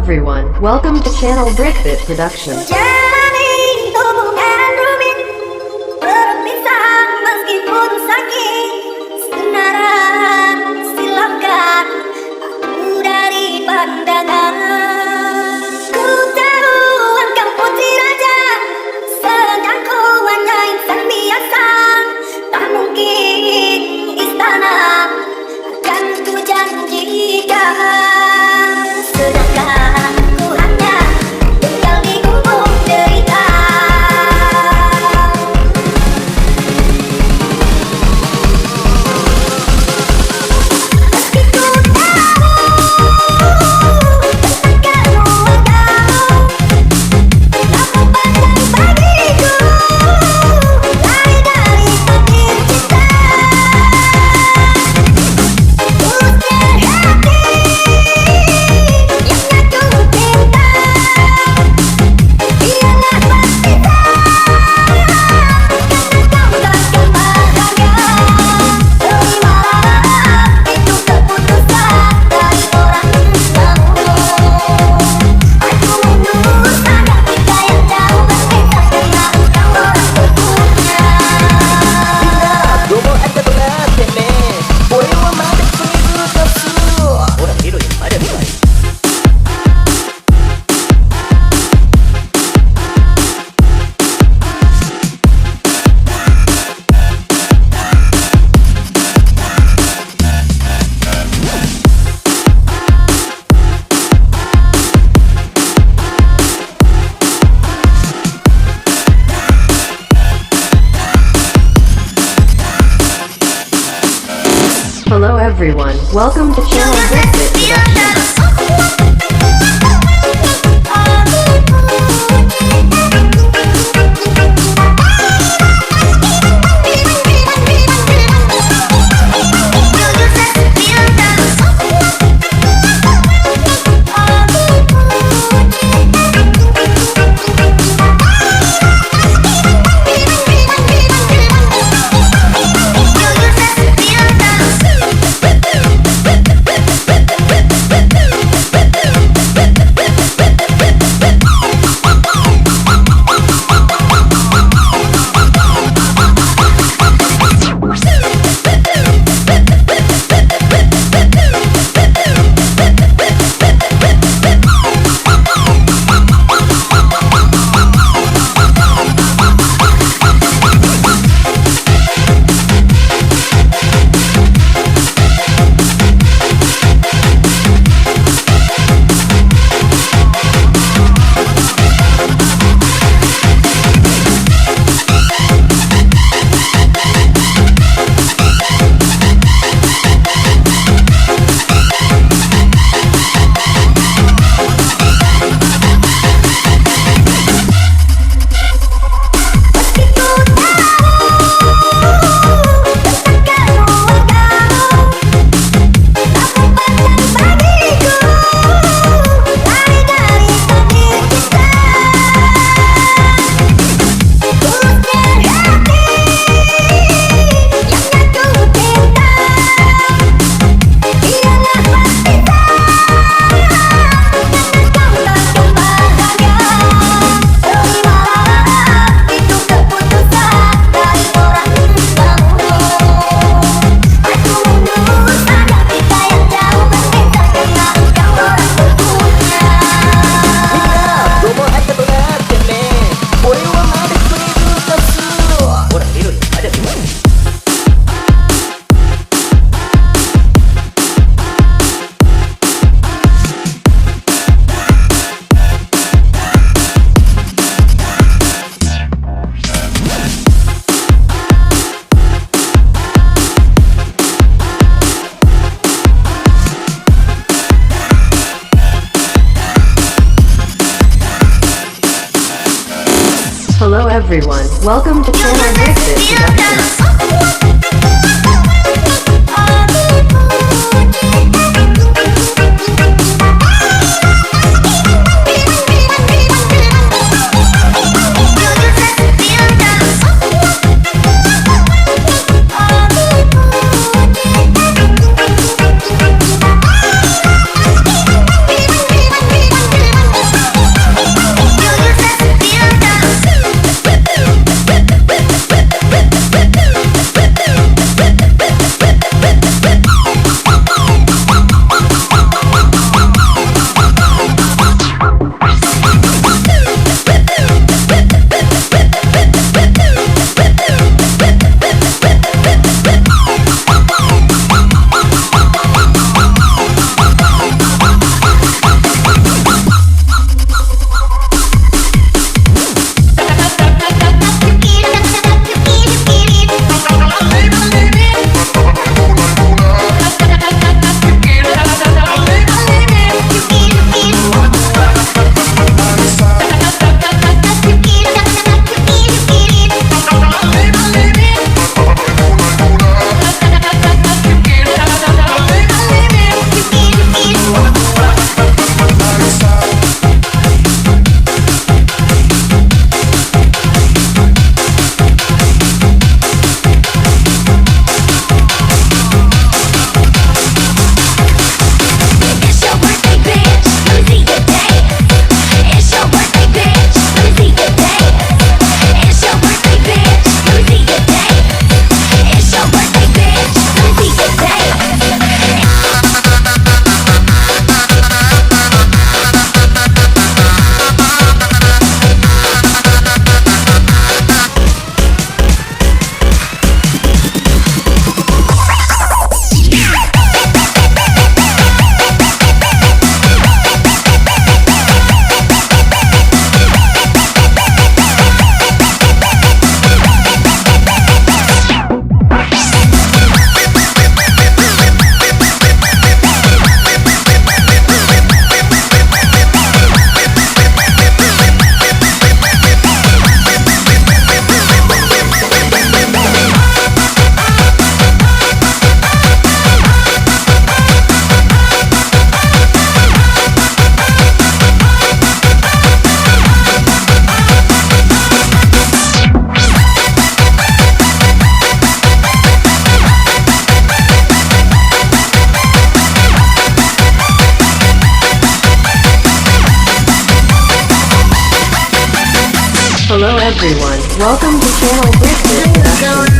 everyone, welcome to channel Brekbeat Production. Jalani hubungan rumit, berpisah meskipun sakit, sinaran, silaukan aku dari pandangan. Ku tahu engkau putri raja, sedangku hanya insan biasa. Tak mungkin istana akan ku janjikan. Sedangkan ku hanya tinggal di gubuk derita. Meski ku tahu tentang keluargamu, lampu padam bagiku, lari dari takdir cinta. Tulusnya hati Hello everyone, welcome to channel Brekbeat Production. Hello everyone, welcome to channel Brekbeat Production. Hello everyone, welcome to channel Brekbeat Production.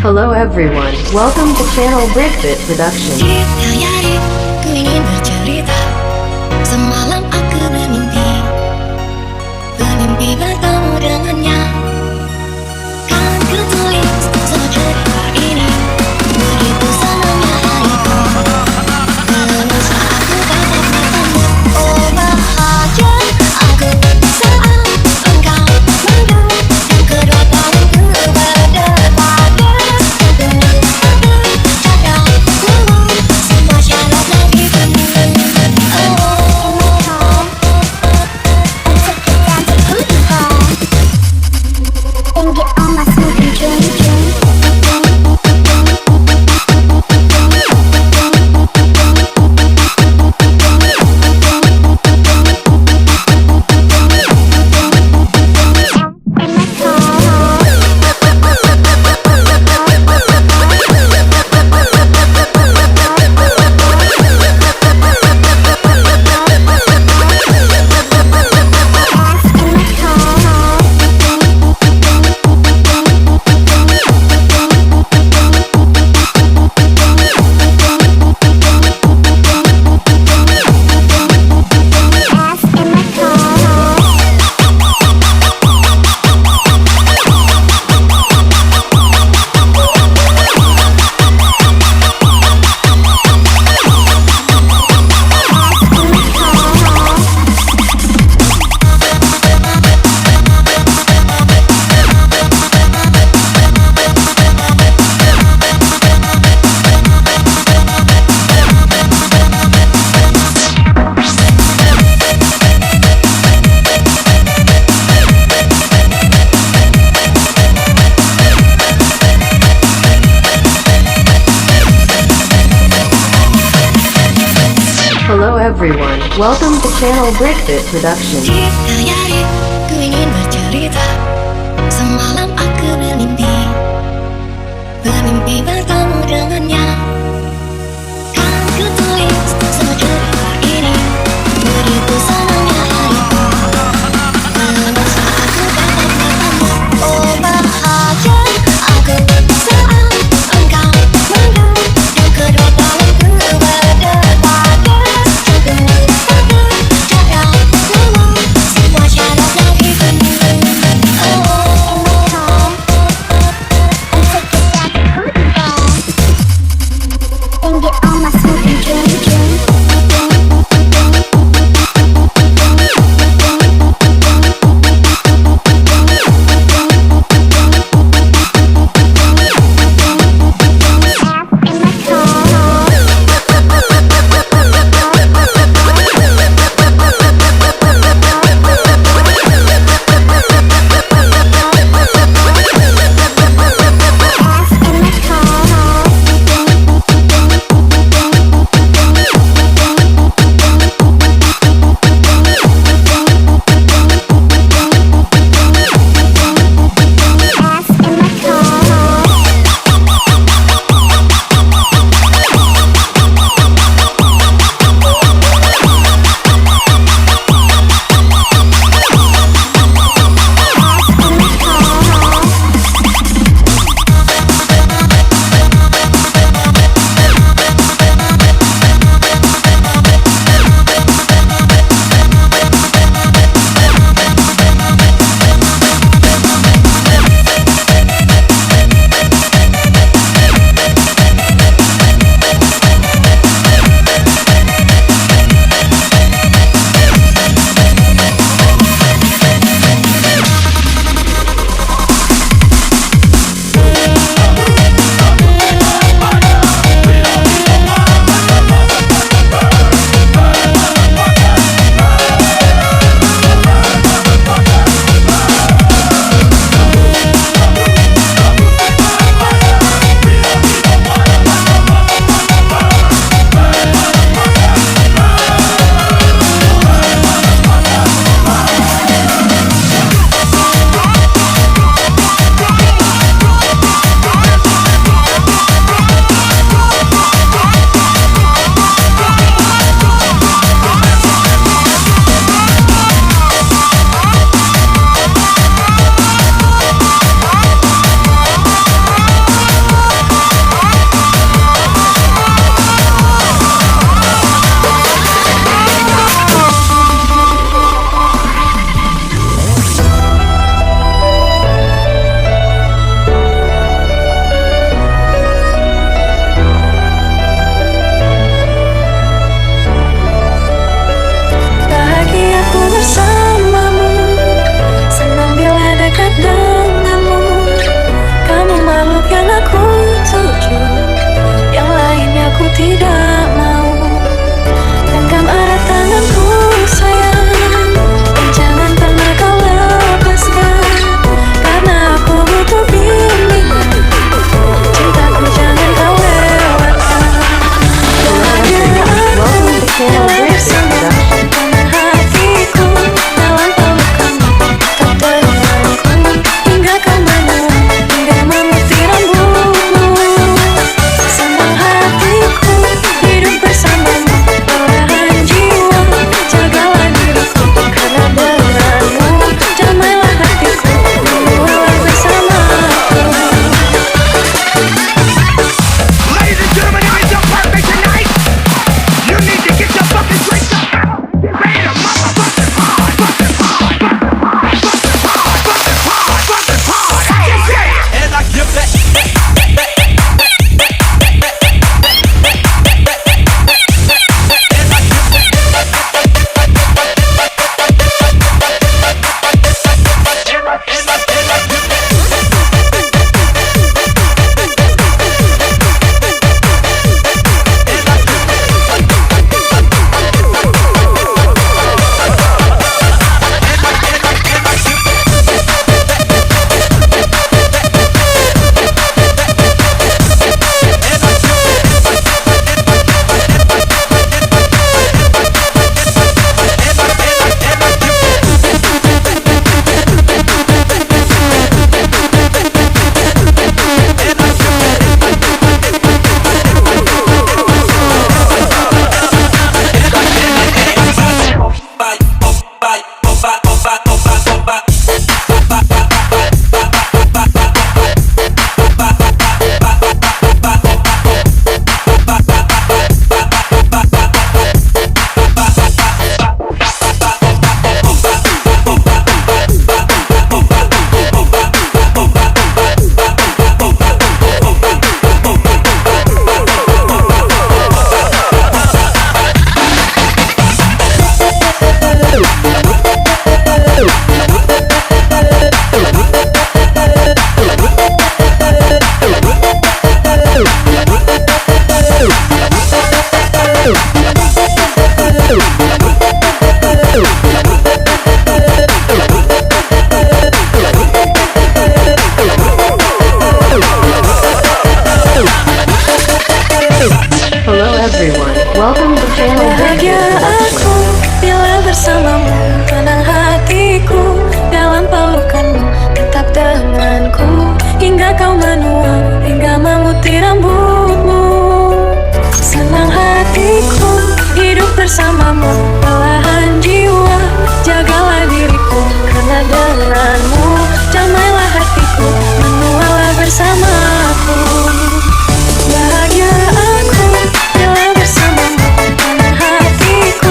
Hello everyone, welcome to channel Brekbeat Production. Lyrik, ku ingin bercerita. Semalam aku bermimpi bertemu dengannya. Kan ku tulis semua cerita ini. Begitu senangnya hariku. Belum saat aku dapat bertemu. Oh bahagia aku saat engkau mengadu. Dan kedua tanganku berdebar. Semua syarat lagi penuh. everyone, welcome to channel Brekbeat Production. Dari, ku ingin bercerita. Semalam aku bermimpi bertemu dengannya. Kan ku tulis semua cerita ini. Begitu senangnya hariku semasa aku dapat bertemu. Oh bahagia aku saat engkau menang. Dan kedua tanganku berdebar. Jantungku berdetak. Semua Hello everyone, welcome to channel Bahagia Brekbeat aku Production. bila bersamamu, tenang hatiku dalam pelukanmu, tetap denganku hingga kau menua, hingga memutih rambutmu. Senang hatiku hidup bersamamu, belahan jiwa jagalah diriku, karena denganmu damailah hatiku, menualah bersamaku. Bahagia aku bila bersamamu, tenang hatiku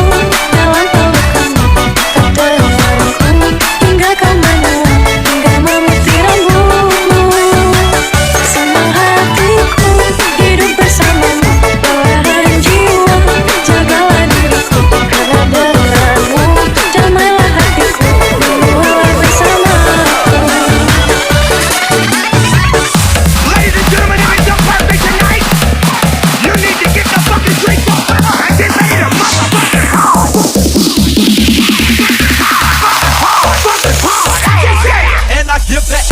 dalam pelukanmu, tetap denganku hingga kau menua, hingga memutih rambutmu. Senang hatiku hidup bersamamu, belahan jiwa jagalah diriku, karena denganmu damailah hatiku, menualah bersamaku. Ladies and gentlemen, if it's your birthday tonight, you need to get the fucking drink off and get ready to motherfucking hard. And I give that.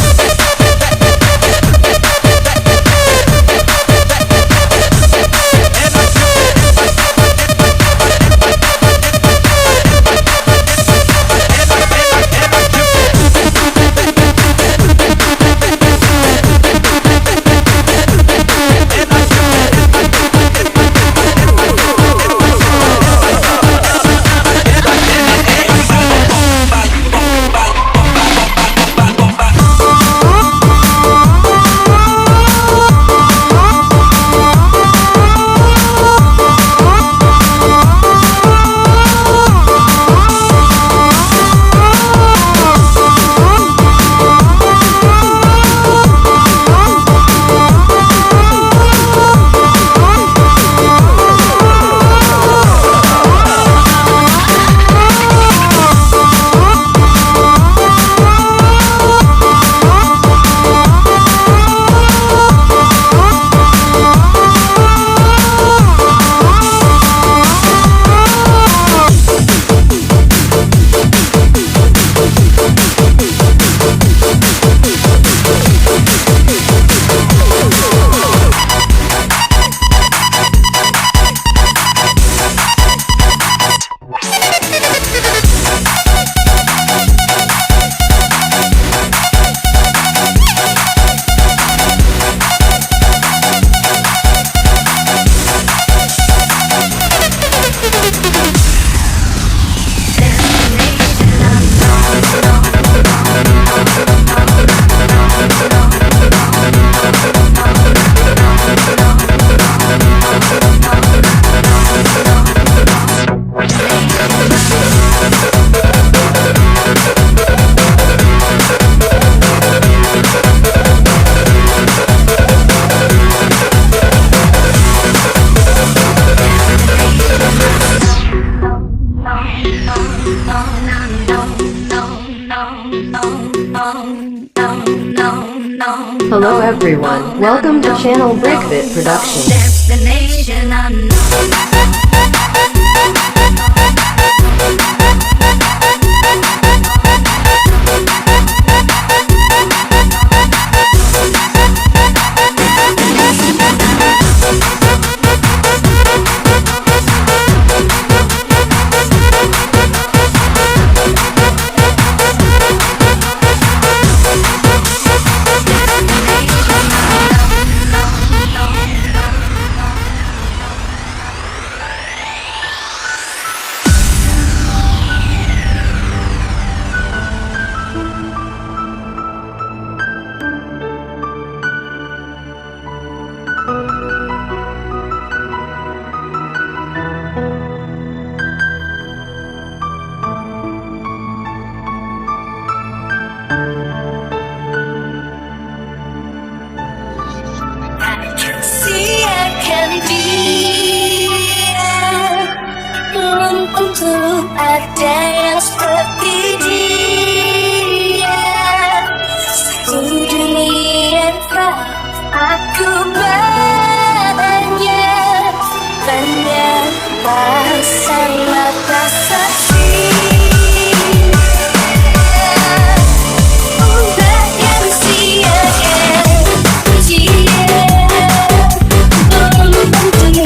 Hello everyone, welcome to channel Brekbeat Production. Destination unknown. See, I can be belum tentu ada yang seperti dia. Satu dunia aku banyak pasang mata saksi. Belum tentu